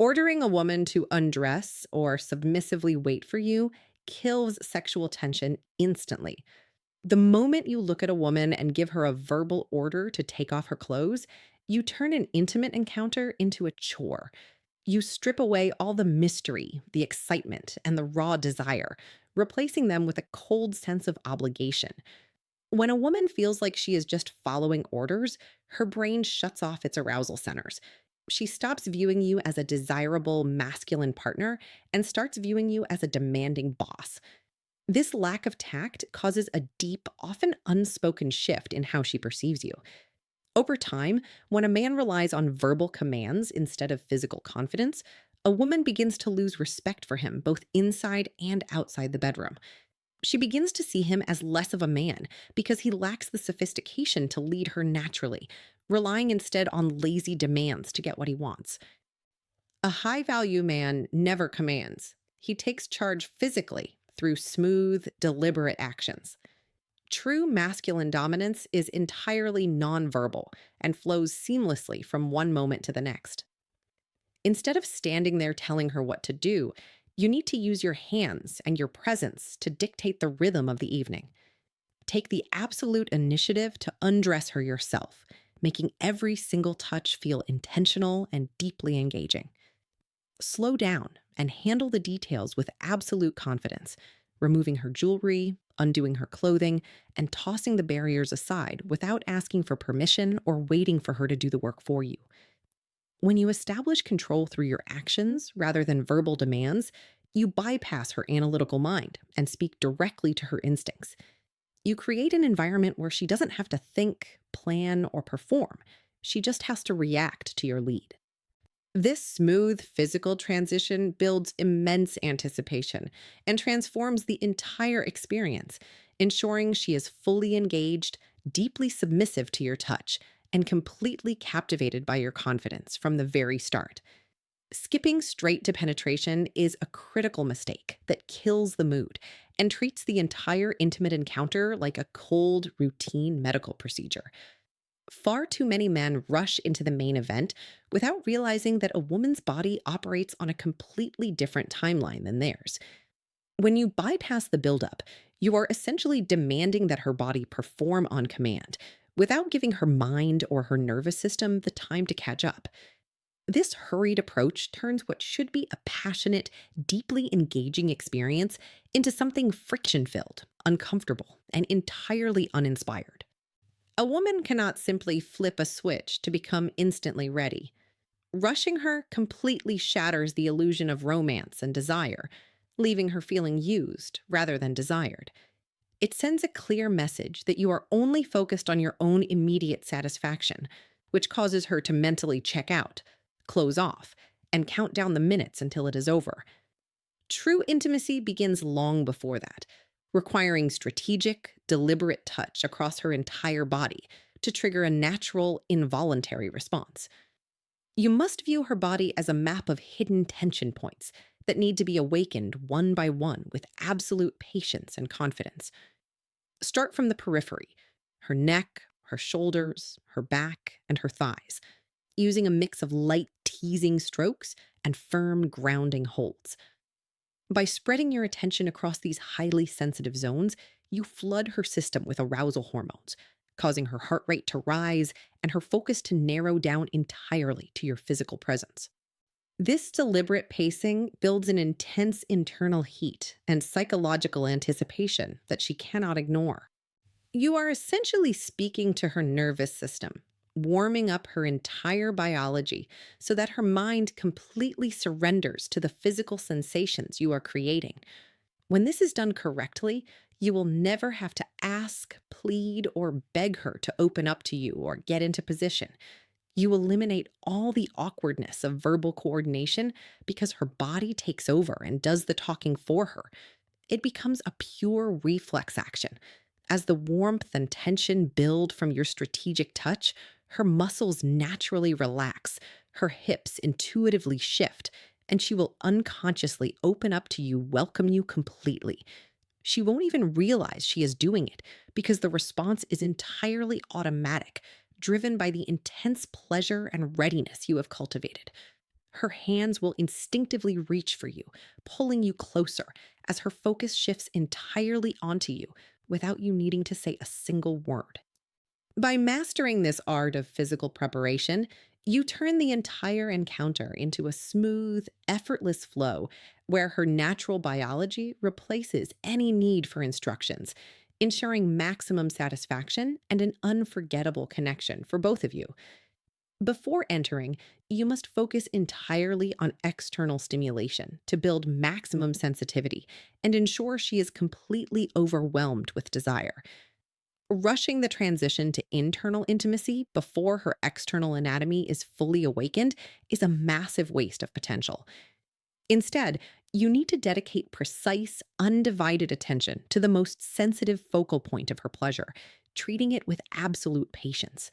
Ordering a woman to undress or submissively wait for you kills sexual tension instantly. The moment you look at a woman and give her a verbal order to take off her clothes, you turn an intimate encounter into a chore. You strip away all the mystery, the excitement, and the raw desire, replacing them with a cold sense of obligation. When a woman feels like she is just following orders, her brain shuts off its arousal centers. She stops viewing you as a desirable masculine partner and starts viewing you as a demanding boss. This lack of tact causes a deep, often unspoken shift in how she perceives you. Over time, when a man relies on verbal commands instead of physical confidence, a woman begins to lose respect for him both inside and outside the bedroom. She begins to see him as less of a man because he lacks the sophistication to lead her naturally, relying instead on lazy demands to get what he wants. A high value man never commands. He takes charge physically through smooth, deliberate actions. True masculine dominance is entirely nonverbal and flows seamlessly from one moment to the next. Instead of standing there telling her what to do, you need to use your hands and your presence to dictate the rhythm of the evening. Take the absolute initiative to undress her yourself, making every single touch feel intentional and deeply engaging. Slow down and handle the details with absolute confidence, removing her jewelry, undoing her clothing, and tossing the barriers aside without asking for permission or waiting for her to do the work for you. When you establish control through your actions rather than verbal demands, you bypass her analytical mind and speak directly to her instincts. You create an environment where she doesn't have to think, plan, or perform. She just has to react to your lead. This smooth physical transition builds immense anticipation and transforms the entire experience, ensuring she is fully engaged, deeply submissive to your touch, and completely captivated by your confidence from the very start. Skipping straight to penetration is a critical mistake that kills the mood and treats the entire intimate encounter like a cold, routine medical procedure. Far too many men rush into the main event without realizing that a woman's body operates on a completely different timeline than theirs. When you bypass the buildup, you are essentially demanding that her body perform on command without giving her mind or her nervous system the time to catch up. This hurried approach turns what should be a passionate, deeply engaging experience into something friction filled, uncomfortable, and entirely uninspired. A woman cannot simply flip a switch to become instantly ready. Rushing her completely shatters the illusion of romance and desire, leaving her feeling used rather than desired. It sends a clear message that you are only focused on your own immediate satisfaction, which causes her to mentally check out, close off, and count down the minutes until it is over. True intimacy begins long before that, requiring strategic, deliberate touch across her entire body to trigger a natural, involuntary response. You must view her body as a map of hidden tension points that need to be awakened one by one with absolute patience and confidence. Start from the periphery, her neck, her shoulders, her back, and her thighs, using a mix of light teasing strokes and firm grounding holds. By spreading your attention across these highly sensitive zones, you flood her system with arousal hormones, causing her heart rate to rise and her focus to narrow down entirely to your physical presence. This deliberate pacing builds an intense internal heat and psychological anticipation that she cannot ignore. You are essentially speaking to her nervous system, warming up her entire biology so that her mind completely surrenders to the physical sensations you are creating. When this is done correctly, you will never have to ask, plead, or beg her to open up to you or get into position. You eliminate all the awkwardness of verbal coordination because her body takes over and does the talking for her. It becomes a pure reflex action. As the warmth and tension build from your strategic touch, her muscles naturally relax, her hips intuitively shift, and she will unconsciously open up to you, welcome you completely. She won't even realize she is doing it because the response is entirely automatic, driven by the intense pleasure and readiness you have cultivated. Her hands will instinctively reach for you, pulling you closer as her focus shifts entirely onto you without you needing to say a single word. By mastering this art of physical preparation, you turn the entire encounter into a smooth, effortless flow where her natural biology replaces any need for instructions, ensuring maximum satisfaction and an unforgettable connection for both of you. Before entering, you must focus entirely on external stimulation to build maximum sensitivity and ensure she is completely overwhelmed with desire. Rushing the transition to internal intimacy before her external anatomy is fully awakened is a massive waste of potential. Instead, you need to dedicate precise, undivided attention to the most sensitive focal point of her pleasure, treating it with absolute patience.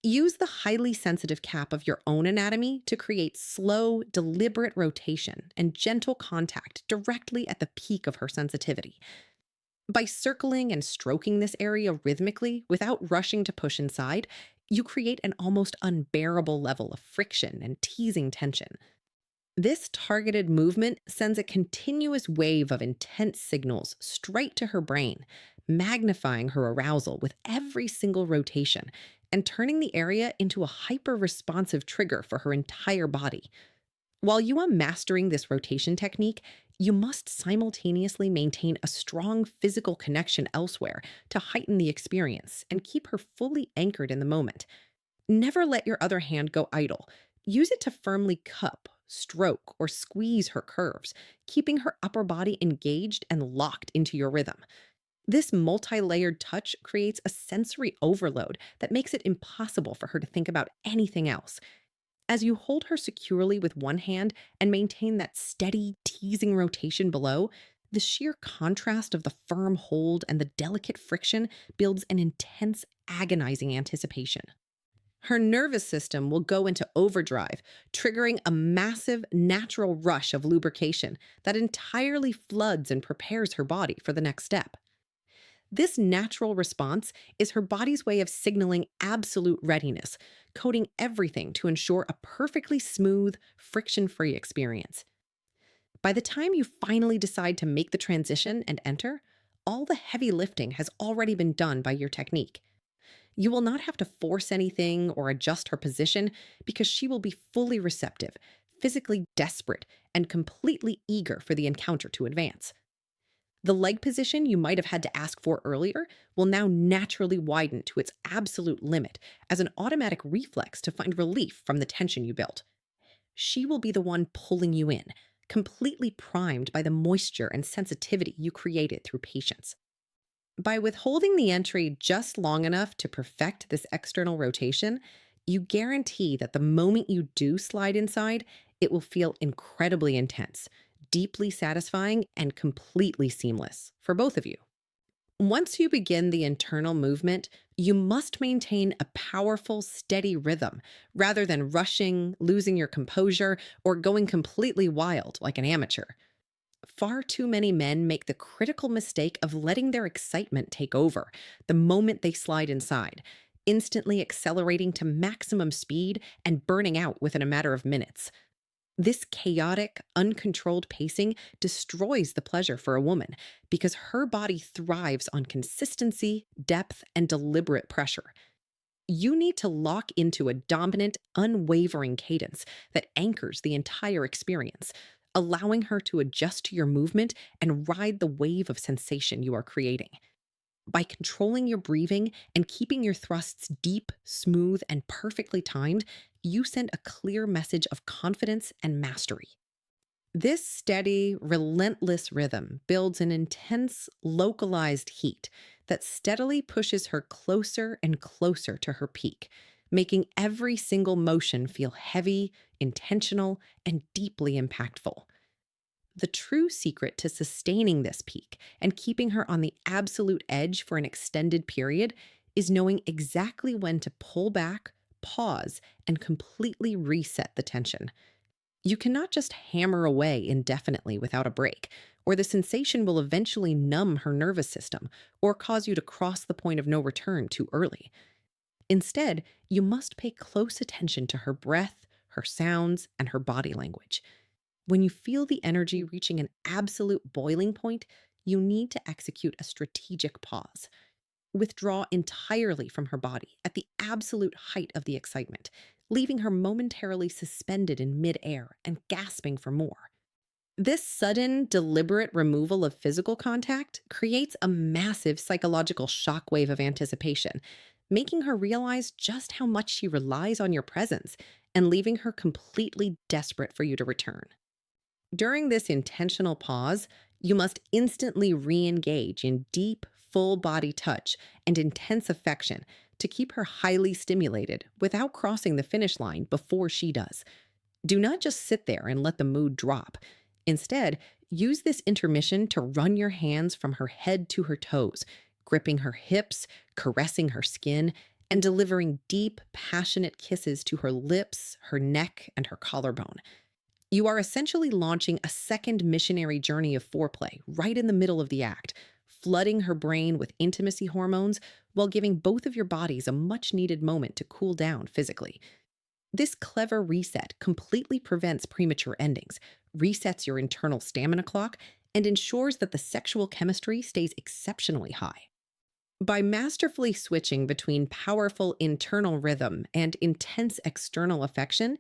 Use the highly sensitive cap of your own anatomy to create slow, deliberate rotation and gentle contact directly at the peak of her sensitivity. By circling and stroking this area rhythmically without rushing to push inside, you create an almost unbearable level of friction and teasing tension. This targeted movement sends a continuous wave of intense signals straight to her brain, magnifying her arousal with every single rotation and turning the area into a hyper responsive trigger for her entire body. While you are mastering this rotation technique, you must simultaneously maintain a strong physical connection elsewhere to heighten the experience and keep her fully anchored in the moment. Never let your other hand go idle. Use it to firmly cup, stroke, or squeeze her curves, keeping her upper body engaged and locked into your rhythm. This multi layered touch creates a sensory overload that makes it impossible for her to think about anything else. As you hold her securely with one hand and maintain that steady, teasing rotation below, the sheer contrast of the firm hold and the delicate friction builds an intense, agonizing anticipation. Her nervous system will go into overdrive, triggering a massive, natural rush of lubrication that entirely floods and prepares her body for the next step. This natural response is her body's way of signaling absolute readiness, coding everything to ensure a perfectly smooth, friction free experience. By the time you finally decide to make the transition and enter, all the heavy lifting has already been done by your technique. You will not have to force anything or adjust her position because she will be fully receptive, physically desperate, and completely eager for the encounter to advance. The leg position you might have had to ask for earlier will now naturally widen to its absolute limit as an automatic reflex to find relief from the tension you built. She will be the one pulling you in, completely primed by the moisture and sensitivity you created through patience. By withholding the entry just long enough to perfect this external rotation, you guarantee that the moment you do slide inside, it will feel incredibly intense, deeply satisfying, and completely seamless for both of you. Once you begin the internal movement, you must maintain a powerful, steady rhythm rather than rushing, losing your composure, or going completely wild like an amateur. Far too many men make the critical mistake of letting their excitement take over the moment they slide inside, instantly accelerating to maximum speed and burning out within a matter of minutes. This chaotic, uncontrolled pacing destroys the pleasure for a woman because her body thrives on consistency, depth, and deliberate pressure. You need to lock into a dominant, unwavering cadence that anchors the entire experience, allowing her to adjust to your movement and ride the wave of sensation you are creating. By controlling your breathing and keeping your thrusts deep, smooth, and perfectly timed, you send a clear message of confidence and mastery. This steady, relentless rhythm builds an intense, localized heat that steadily pushes her closer and closer to her peak, making every single motion feel heavy, intentional, and deeply impactful. The true secret to sustaining this peak and keeping her on the absolute edge for an extended period is knowing exactly when to pull back, pause, and completely reset the tension. You cannot just hammer away indefinitely without a break, or the sensation will eventually numb her nervous system or cause you to cross the point of no return too early. Instead, you must pay close attention to her breath, her sounds, and her body language. When you feel the energy reaching an absolute boiling point, you need to execute a strategic pause. Withdraw entirely from her body at the absolute height of the excitement, leaving her momentarily suspended in midair and gasping for more. This sudden, deliberate removal of physical contact creates a massive psychological shockwave of anticipation, making her realize just how much she relies on your presence and leaving her completely desperate for you to return. During this intentional pause, you must instantly re engage in deep, full body touch and intense affection to keep her highly stimulated without crossing the finish line before she does. Do not just sit there and let the mood drop. Instead, use this intermission to run your hands from her head to her toes, gripping her hips, caressing her skin, and delivering deep, passionate kisses to her lips, her neck, and her collarbone. You are essentially launching a second missionary journey of foreplay right in the middle of the act, flooding her brain with intimacy hormones while giving both of your bodies a much needed moment to cool down physically. This clever reset completely prevents premature endings, resets your internal stamina clock, and ensures that the sexual chemistry stays exceptionally high. By masterfully switching between powerful internal rhythm and intense external affection,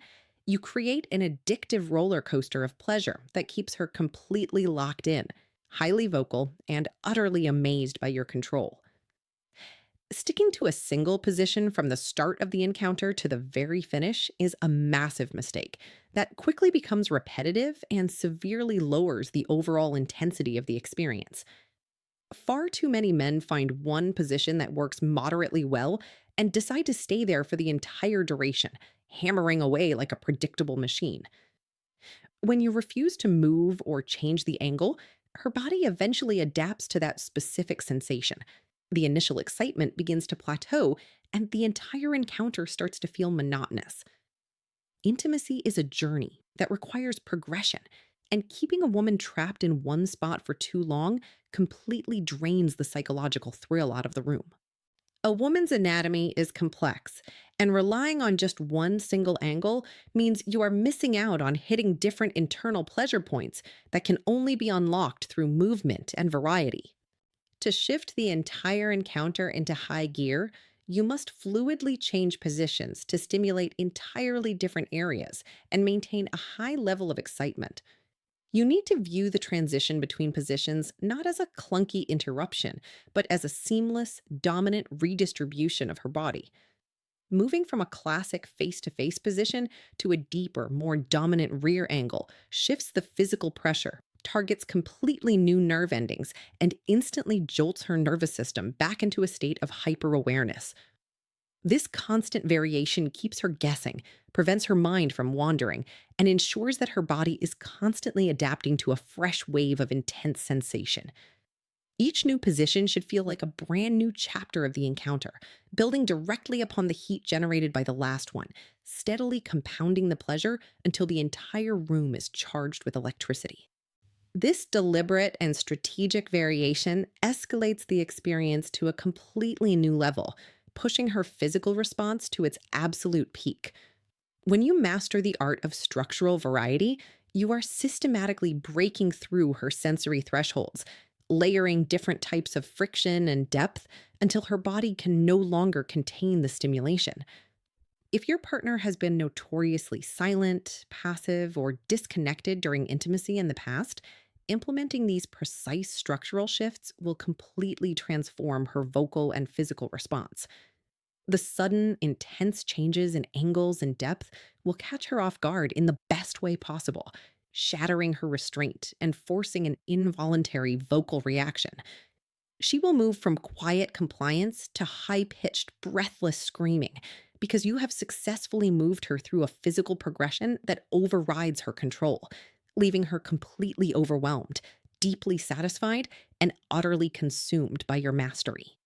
you create an addictive roller coaster of pleasure that keeps her completely locked in, highly vocal, and utterly amazed by your control. Sticking to a single position from the start of the encounter to the very finish is a massive mistake that quickly becomes repetitive and severely lowers the overall intensity of the experience. Far too many men find one position that works moderately well and decide to stay there for the entire duration, hammering away like a predictable machine. When you refuse to move or change the angle, her body eventually adapts to that specific sensation. The initial excitement begins to plateau, and the entire encounter starts to feel monotonous. Intimacy is a journey that requires progression, and keeping a woman trapped in one spot for too long completely drains the psychological thrill out of the room. A woman's anatomy is complex, and relying on just one single angle means you are missing out on hitting different internal pleasure points that can only be unlocked through movement and variety. To shift the entire encounter into high gear, you must fluidly change positions to stimulate entirely different areas and maintain a high level of excitement. You need to view the transition between positions not as a clunky interruption, but as a seamless, dominant redistribution of her body. Moving from a classic face to face position to a deeper, more dominant rear angle shifts the physical pressure, targets completely new nerve endings, and instantly jolts her nervous system back into a state of hyper awareness. This constant variation keeps her guessing, prevents her mind from wandering, and ensures that her body is constantly adapting to a fresh wave of intense sensation. Each new position should feel like a brand new chapter of the encounter, building directly upon the heat generated by the last one, steadily compounding the pleasure until the entire room is charged with electricity. This deliberate and strategic variation escalates the experience to a completely new level, pushing her physical response to its absolute peak. When you master the art of structural variety, you are systematically breaking through her sensory thresholds, layering different types of friction and depth until her body can no longer contain the stimulation. If your partner has been notoriously silent, passive, or disconnected during intimacy in the past, implementing these precise structural shifts will completely transform her vocal and physical response. The sudden, intense changes in angles and depth will catch her off guard in the best way possible, shattering her restraint and forcing an involuntary vocal reaction. She will move from quiet compliance to high-pitched, breathless screaming because you have successfully moved her through a physical progression that overrides her control, leaving her completely overwhelmed, deeply satisfied, and utterly consumed by your mastery.